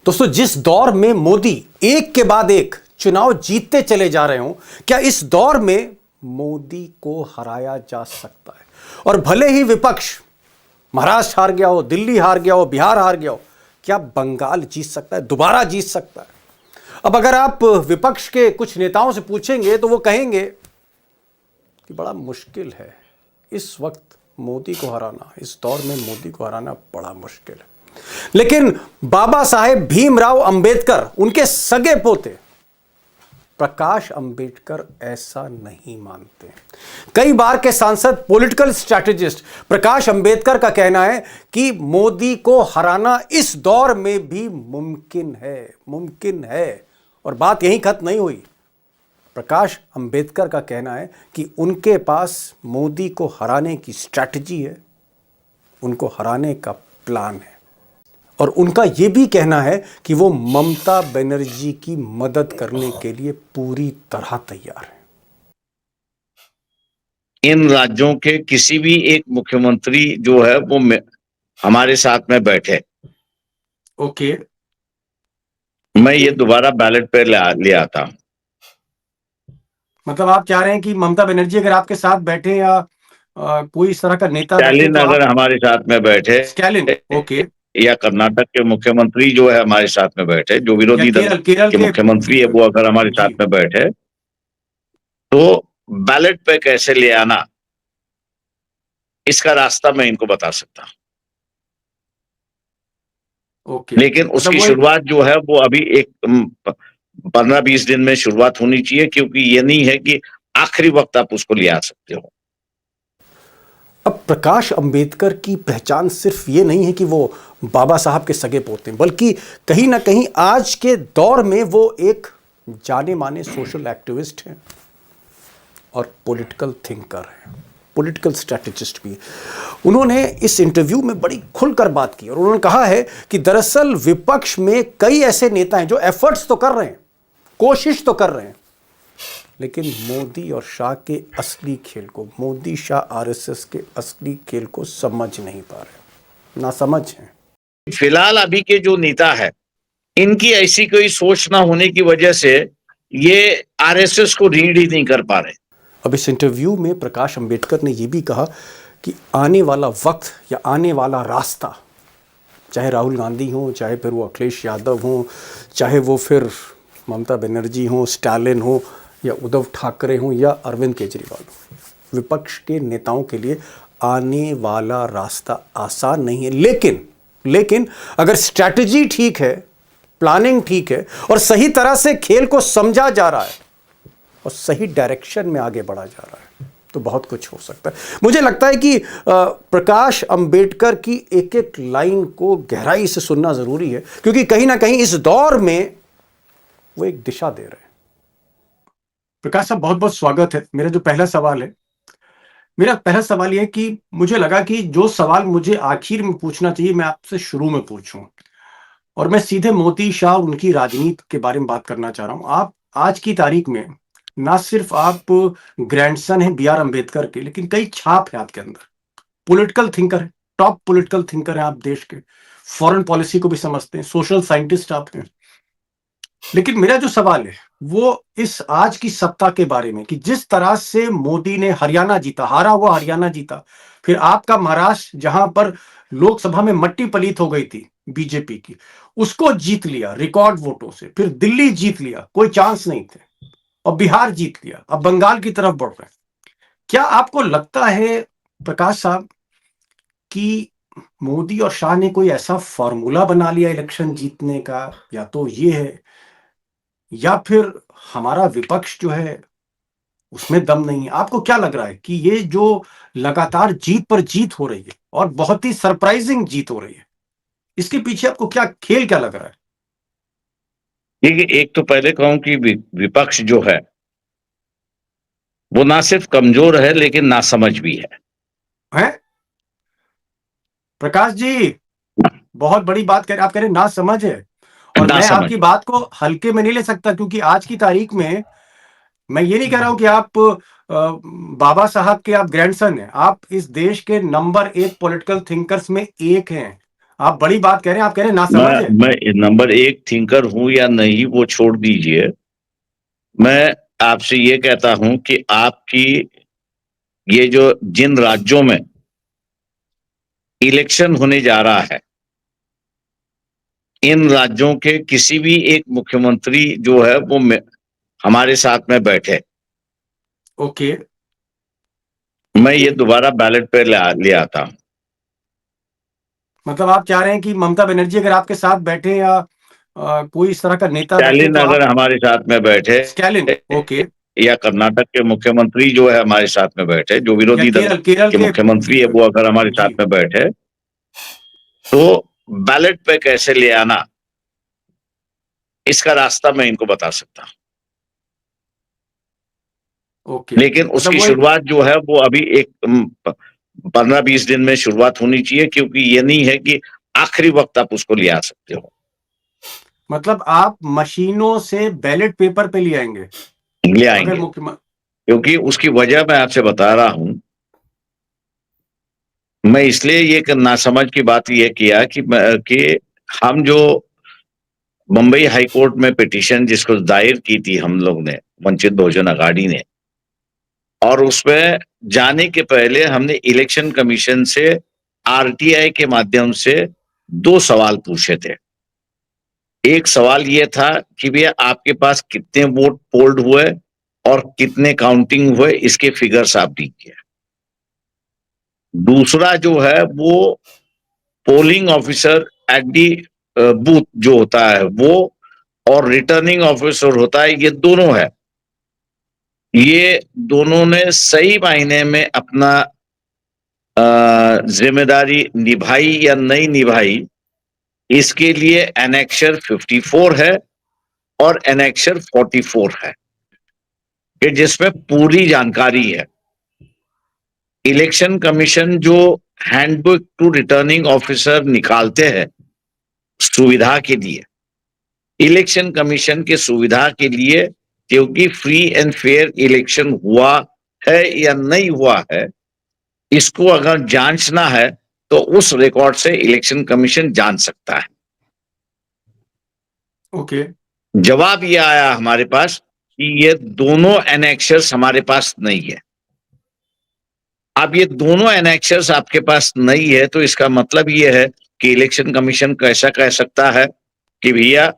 दोस्तों, जिस दौर में मोदी एक के बाद एक चुनाव जीतते चले जा रहे हों, क्या इस दौर में मोदी को हराया जा सकता है? और भले ही विपक्ष महाराष्ट्र हार गया हो, दिल्ली हार गया हो, बिहार हार गया हो, क्या बंगाल जीत सकता है, दोबारा जीत सकता है? अब अगर आप विपक्ष के कुछ नेताओं से पूछेंगे तो वो कहेंगे कि बड़ा मुश्किल है इस वक्त मोदी को हराना, इस दौर में मोदी को हराना बड़ा मुश्किल है। लेकिन बाबा साहेब भीमराव अंबेडकर, उनके सगे पोते प्रकाश अंबेडकर ऐसा नहीं मानते। कई बार के सांसद, पॉलिटिकल स्ट्रैटेजिस्ट प्रकाश अंबेडकर का कहना है कि मोदी को हराना इस दौर में भी मुमकिन है। और बात यहीं खत्म नहीं हुई। प्रकाश अंबेडकर का कहना है कि उनके पास मोदी को हराने की स्ट्रैटेजी है, उनको हराने का प्लान है। और उनका यह भी कहना है कि वो ममता बनर्जी की मदद करने के लिए पूरी तरह तैयार है। इन राज्यों के किसी भी एक मुख्यमंत्री जो है वो हमारे साथ में बैठे, ओके, मैं ये दोबारा बैलेट पे ले आता। मतलब आप चाह रहे हैं कि ममता बनर्जी अगर आपके साथ बैठे या कोई इस तरह का नेता बैठे स्टालिन तो अगर हमारे साथ में बैठे, स्टालिन, ओके, या कर्नाटक के मुख्यमंत्री जो है हमारे साथ में बैठे, जो विरोधी दल केरल के मुख्यमंत्री है वो अगर हमारे साथ में बैठे, तो बैलेट पे कैसे ले आना, इसका रास्ता मैं इनको बता सकता। ओके, लेकिन उसकी शुरुआत जो है वो अभी एक 15-20 दिन में शुरुआत होनी चाहिए, क्योंकि ये नहीं है कि आखिरी वक्त आप उसको ले आ सकते हो। अब प्रकाश अंबेडकर की पहचान सिर्फ ये नहीं है कि वो बाबा साहब के सगे पोते हैं, बल्कि कहीं ना कहीं आज के दौर में वो एक जाने माने सोशल एक्टिविस्ट हैं और पॉलिटिकल थिंकर हैं, पॉलिटिकल स्ट्रैटेजिस्ट भी। उन्होंने इस इंटरव्यू में बड़ी खुलकर बात की और उन्होंने कहा है कि दरअसल विपक्ष में कई ऐसे नेता हैं जो एफर्ट्स तो कर रहे हैं, कोशिश तो कर रहे हैं, लेकिन मोदी और शाह के असली खेल को, मोदी शाह आरएसएस के असली खेल को समझ नहीं पा रहे, ना समझ हैं। फिलहाल अभी के जो नेता है, इनकी ऐसी कोई सोच ना होने की वजह से ये आरएसएस को रीड ही नहीं कर पा रहे। अब इस इंटरव्यू में प्रकाश अंबेडकर ने यह भी कहा कि आने वाला वक्त या आने वाला रास्ता, चाहे राहुल गांधी हो, चाहे फिर वो अखिलेश यादव हो, चाहे वो फिर ममता बनर्जी हो, स्टालिन हो, या उद्धव ठाकरे हो, या अरविंद केजरीवाल हो, विपक्ष के नेताओं के लिए आने वाला रास्ता आसान नहीं है। लेकिन अगर स्ट्रैटेजी ठीक है, प्लानिंग ठीक है और सही तरह से खेल को समझा जा रहा है और सही डायरेक्शन में आगे बढ़ा जा रहा है, तो बहुत कुछ हो सकता है। मुझे लगता है कि प्रकाश अंबेडकर की एक एक लाइन को गहराई से सुनना जरूरी है, क्योंकि कहीं ना कहीं इस दौर में वो एक दिशा दे रहे हैं। प्रकाश साहब, बहुत बहुत स्वागत है। मेरा पहला सवाल यह है कि मुझे लगा कि जो सवाल मुझे आखिर में पूछना चाहिए मैं आपसे शुरू में पूछूं, और मैं सीधे मोदी शाह उनकी राजनीति के बारे में बात करना चाह रहा हूं। आप आज की तारीख में ना सिर्फ आप ग्रैंडसन हैं बी आर अंबेडकर के, लेकिन कई छाप है आपके अंदर, पॉलिटिकल थिंकर है, टॉप पॉलिटिकल थिंकर है आप देश के, फॉरेन पॉलिसी को भी समझते हैं, सोशल साइंटिस्ट आप हैं। लेकिन मेरा जो सवाल है वो इस आज की सत्ता के बारे में कि जिस तरह से मोदी ने हरियाणा जीता, हारा हुआ हरियाणा जीता, फिर आपका महाराष्ट्र जहां पर लोकसभा में मट्टी पलीत हो गई थी बीजेपी की, उसको जीत लिया रिकॉर्ड वोटों से, फिर दिल्ली जीत लिया, कोई चांस नहीं थे, और बिहार जीत लिया, अब बंगाल की तरफ बढ़ रहे हैं। क्या आपको लगता है प्रकाश साहब कि मोदी और शाह ने कोई ऐसा फॉर्मूला बना लिया इलेक्शन जीतने का, या तो ये है, या फिर हमारा विपक्ष जो है उसमें दम नहीं है? आपको क्या लग रहा है कि ये जो लगातार जीत पर जीत हो रही है और बहुत ही सरप्राइजिंग जीत हो रही है, इसके पीछे आपको खेल क्या लग रहा है? देखिए, एक तो पहले कहूं कि विपक्ष जो है वो ना सिर्फ कमजोर है लेकिन नासमझ भी है? प्रकाश जी, बहुत बड़ी बात आप कह रहे हैं नासमझ है, और मैं आपकी बात को हल्के में नहीं ले सकता, क्योंकि आज की तारीख में मैं ये नहीं कह रहा हूं कि आप बाबा साहब के आप ग्रैंडसन हैं, आप इस देश के नंबर 1 पॉलिटिकल थिंकर्स में एक हैं। आप बड़ी बात कह रहे हैं, आप कह रहे हैं नासमझ है। मैं नंबर एक थिंकर हूं या नहीं वो छोड़ दीजिए। मैं आपसे ये कहता हूं कि आपकी ये जो जिन राज्यों में इलेक्शन होने जा रहा है, इन राज्यों के किसी भी एक मुख्यमंत्री जो है वो हमारे साथ में बैठे, ओके, मैं ये दोबारा बैलेट पे ले आता हूं। मतलब आप चाह रहे हैं कि ममता बनर्जी अगर आपके साथ बैठे या कोई इस तरह का नेता बैठे स्टैलिन तो अगर आप। हमारे साथ में बैठे, स्कैलिन, ओके। या कर्नाटक के मुख्यमंत्री जो है हमारे साथ में बैठे, जो या विरोधी दल केरल केरल के के मुख्यमंत्री है वो अगर हमारे जी, साथ में बैठे, तो बैलेट पे कैसे ले आना, इसका रास्ता मैं इनको बता सकता हूं। ओके, लेकिन मतलब उसकी वो एक, शुरुआत जो है वो अभी एक 15-20 दिन में शुरुआत होनी चाहिए, क्योंकि ये नहीं है कि आखिरी वक्त आप उसको ले आ सकते हो। मतलब आप मशीनों से बैलेट पेपर पे ले आएंगे ले अगर आएंगे, मुख्यमंत्री। क्योंकि उसकी वजह मैं आपसे बता रहा हूं। मैं इसलिए ये नासमझ की बात ये किया कि हम जो मुंबई हाई कोर्ट में पिटीशन जिसको दायर की थी हम लोग ने, वंचित बहुजन अघाड़ी ने, और उसमें जाने के पहले हमने इलेक्शन कमीशन से आरटीआई के माध्यम से 2 सवाल पूछे थे। एक सवाल ये था कि भैया आपके पास कितने वोट पोल्ड हुए और कितने काउंटिंग हुए, इसके फिगर्स आप दीजिए। दूसरा जो है वो polling officer at the booth जो होता है वो, और रिटर्निंग ऑफिसर होता है, ये दोनों है। ये दोनों ने सही मायने में अपना जिम्मेदारी निभाई या नहीं निभाई, इसके लिए एनेक्सर 54 है और एनेक्सर 44 है, कि जिसमें पूरी जानकारी है। इलेक्शन कमीशन जो हैंडबुक टू रिटर्निंग ऑफिसर निकालते हैं सुविधा के लिए, इलेक्शन कमीशन के सुविधा के लिए, क्योंकि फ्री एंड फेयर इलेक्शन हुआ है या नहीं हुआ है, इसको अगर जांचना है तो उस रिकॉर्ड से इलेक्शन कमीशन जान सकता है। ओके, जवाब ये आया हमारे पास कि ये दोनों एनेक्सर्स हमारे पास नहीं है। अब ये दोनों एनेक्सर्स आपके पास नहीं है तो इसका मतलब ये है कि इलेक्शन कमीशन कैसा कह सकता है कि भैया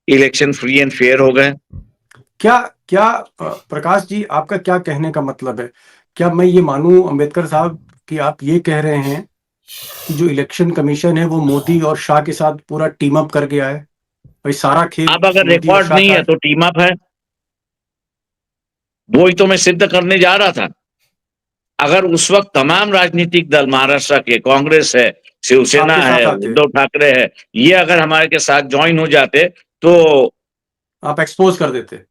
इलेक्शन फ्री एंड फेयर हो गए। क्या क्या प्रकाश जी, आपका क्या कहने का मतलब है? क्या मैं ये मानूं अंबेडकर साहब कि आप ये कह रहे हैं कि जो इलेक्शन कमीशन है वो मोदी और शाह के साथ पूरा टीम अप कर गया है? भाई सारा खेल अब अगर मोदी और रिकॉर्ड शाह नहीं का है है। तो टीम अप है, वही तो मैं सिद्ध करने जा रहा था। अगर उस वक्त तमाम राजनीतिक दल, महाराष्ट्र के कांग्रेस है, शिवसेना आपके साथ है, आते, उद्धव ठाकरे है, ये अगर हमारे के साथ ज्वाइन हो जाते तो आप एक्सपोज कर देते।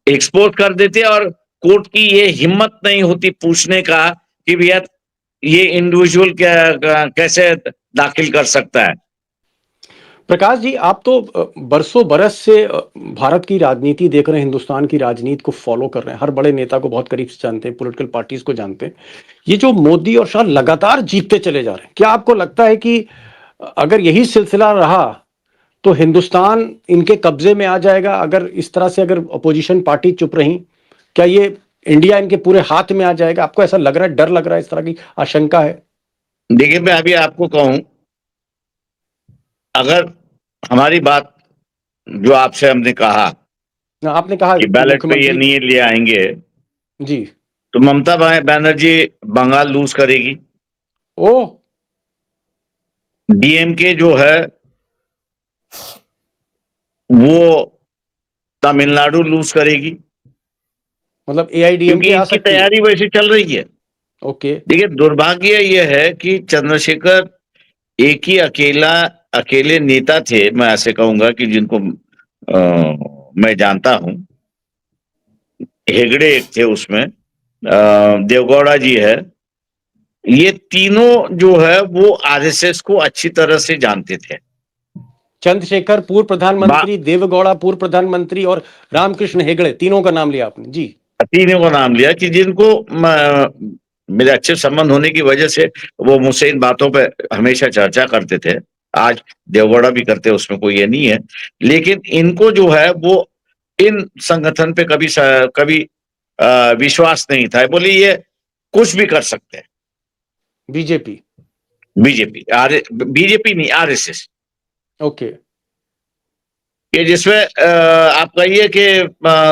एक्सपोर्ट कर देते, और कोर्ट की ये हिम्मत नहीं होती पूछने का कि भैया ये इंडिविजुअल कैसे दाखिल कर सकता है। प्रकाश जी, आप तो बरसों बरस से भारत की राजनीति देख रहे हैं, हिंदुस्तान की राजनीति को फॉलो कर रहे हैं, हर बड़े नेता को बहुत करीब से जानते हैं, पॉलिटिकल पार्टीज को जानते हैं। ये जो मोदी और शाह लगातार जीतते चले जा रहे हैं, क्या आपको लगता है कि अगर यही सिलसिला रहा तो हिंदुस्तान इनके कब्जे में आ जाएगा? अगर इस तरह से अगर अपोजिशन पार्टी चुप रही, क्या ये इंडिया इनके पूरे हाथ में आ जाएगा? आपको ऐसा लग रहा है, डर लग रहा है, इस तरह की आशंका है? देखिए मैं अभी आपको कहूं, अगर हमारी बात जो आपसे हमने कहा आपने कहा कि कि बैलेट पे ये मुख्यमंत्री। नहीं ले आएंगे, जी। तो ममता बनर्जी बंगाल लूज करेगी, ओ, डीएमके जो है वो तमिलनाडु लूज करेगी, मतलब क्योंकि एआईडीएमके आ इनकी सकती है। तैयारी वैसे चल रही है। ओके। देखिए दुर्भाग्य यह है कि चंद्रशेखर एक ही अकेले नेता थे, मैं ऐसे कहूंगा, कि जिनको मैं जानता हूं। हेगड़े एक थे उसमें, देवगौड़ा जी है, ये तीनों जो है वो आरएसएस को अच्छी तरह से जानते थे। चंद्रशेखर पूर्व बा प्रधानमंत्री, देवगौड़ा पूर्व प्रधानमंत्री और रामकृष्ण हेगड़े, तीनों का नाम लिया आपने जी। तीनों का नाम लिया कि जिनको मेरे अच्छे संबंध होने की वजह से वो मुझसे इन बातों पे हमेशा चर्चा करते थे। आज देवगौड़ा भी करते हैं, उसमें कोई ये नहीं है, लेकिन इनको जो है वो इन संगठन पे कभी विश्वास नहीं था। बोले ये कुछ भी कर सकते हैं। बीजेपी बीजेपी नहीं, आरएसएस, ओके। कि जिसमें आप कहिए कि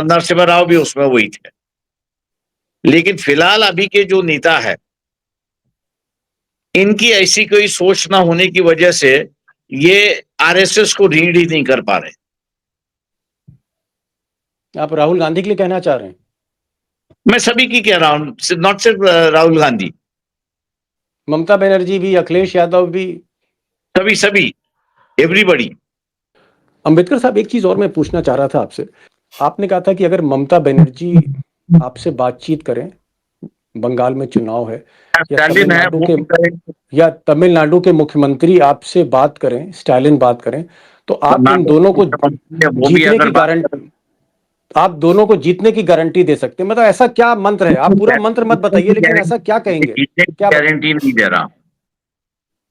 नरसिम्हा राव भी उसमें वही थे। लेकिन फिलहाल अभी के जो नेता है, इनकी ऐसी कोई सोच ना होने की वजह से ये आरएसएस को रीड ही नहीं कर पा रहे। आप राहुल गांधी के लिए कहना चाह रहे हैं? मैं सभी की कह रहा हूं, नॉट सिर्फ राहुल गांधी, ममता बनर्जी भी, अखिलेश यादव भी, सभी एवरीबॉडी। अंबेडकर साहब, एक चीज और मैं पूछना चाह रहा था आपसे। आपने कहा था कि अगर ममता बनर्जी आपसे बातचीत करें, बंगाल में चुनाव है, या स्टालिन है, तमिलनाडु के मुख्यमंत्री आपसे बात करें, स्टालिन बात करें, तो आप इन दोनों को जीतने की गारंटी, आप दोनों को जीतने की गारंटी दे सकते हैं? मतलब ऐसा क्या मंत्र है? आप पूरा मंत्र मत बताइए, लेकिन ऐसा क्या कहेंगे? क्या गारंटी नहीं दे रहा।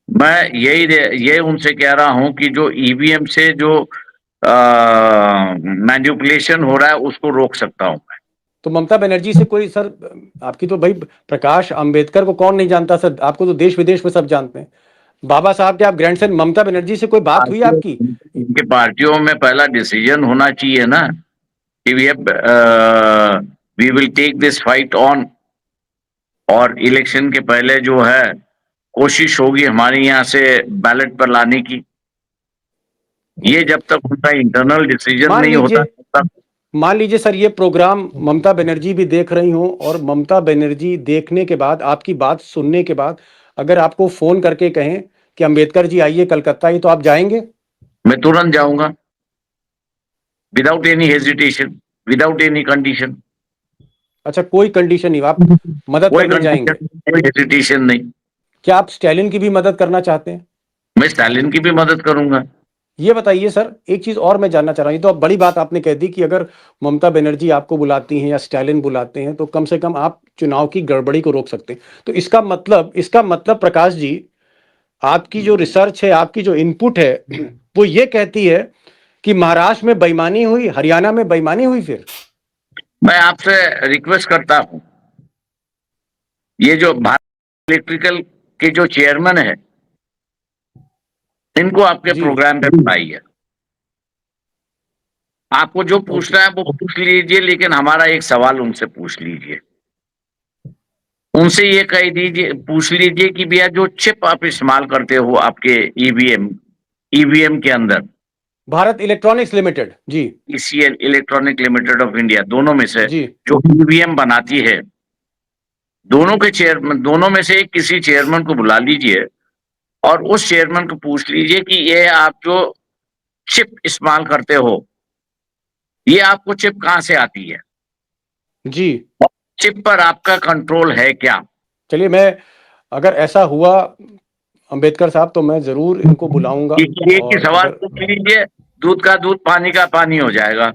मैं ये उनसे कह रहा हूं कि जो ईवीएम से जो मैनिपुलेशन हो रहा है उसको रोक सकता हूं मैं। तो ममता बनर्जी से कोई, सर आपकी तो भाई, प्रकाश अंबेडकर को कौन नहीं जानता सर, आपको तो देश विदेश में सब जानते हैं। बाबा साहब के आप ग्रैंडसन, ममता बनर्जी से कोई बात हुई आपकी? इनके पार्टियों में पहला डिसीजन होना चाहिए ना कि we will take this fight on, और इलेक्शन के पहले जो है कोशिश होगी हमारे यहाँ से बैलेट पर लाने की। ये जब तक उनका इंटरनल डिसीजन नहीं होता तब। मान लीजिए सर, ये प्रोग्राम ममता बनर्जी भी देख रही हूं, और ममता बनर्जी देखने के बाद, आपकी बात सुनने के बाद, अगर आपको फोन करके कहें कि अंबेडकर जी आइए कलकत्ता ही, तो आप जाएंगे? मैं तुरंत जाऊंगा, without any hesitation, without any condition. अच्छा, कोई कंडीशन नहीं, आप मदद करने जाएंगे? कोई हेजिटेशन नहीं। क्या आप स्टालिन की भी मदद करना चाहते हैं? मैं स्टालिन की भी मदद करूंगा। ये बताइए सर, एक चीज और मैं जानना चाह रहा हूं। ये तो अब बड़ी बात आपने कह दी कि अगर ममता बनर्जी आपको बुलाती हैं या स्टालिन बुलाते हैं, तो कम से कम आप चुनाव की गड़बड़ी को रोक सकते हैं। तो इसका मतलब प्रकाश जी, आपकी जो रिसर्च है, आपकी जो इनपुट है, वो ये कहती है कि महाराष्ट्र में बेईमानी हुई, हरियाणा में बेईमानी हुई। फिर मैं आपसे रिक्वेस्ट करता हूं, ये जो भारत इलेक्ट्रिकल के जो चेयरमैन है, इनको आपके प्रोग्राम पे बुलाइए। आपको जो पूछना है वो पूछ लीजिए, लेकिन हमारा एक सवाल उनसे पूछ लीजिए। उनसे ये कह दीजिए, पूछ लीजिए कि भैया जो चिप आप इस्तेमाल करते हो आपके ईवीएम के अंदर, Bharat electronics limited ji, ECL electronic limited of India, दोनों में से जी, जो ईवीएम बनाती है, दोनों में से किसी चेयरमैन को बुला लीजिए और उस चेयरमैन को पूछ लीजिए कि ये आप जो चिप इस्तेमाल करते हो, ये आपको चिप कहां से आती है जी, चिप पर आपका कंट्रोल है क्या? चलिए, मैं अगर ऐसा हुआ अंबेडकर साहब, तो मैं जरूर इनको बुलाऊंगा। एक ही सवाल पूछ लीजिए, दूध का दूध, पानी का पानी हो जाएगा।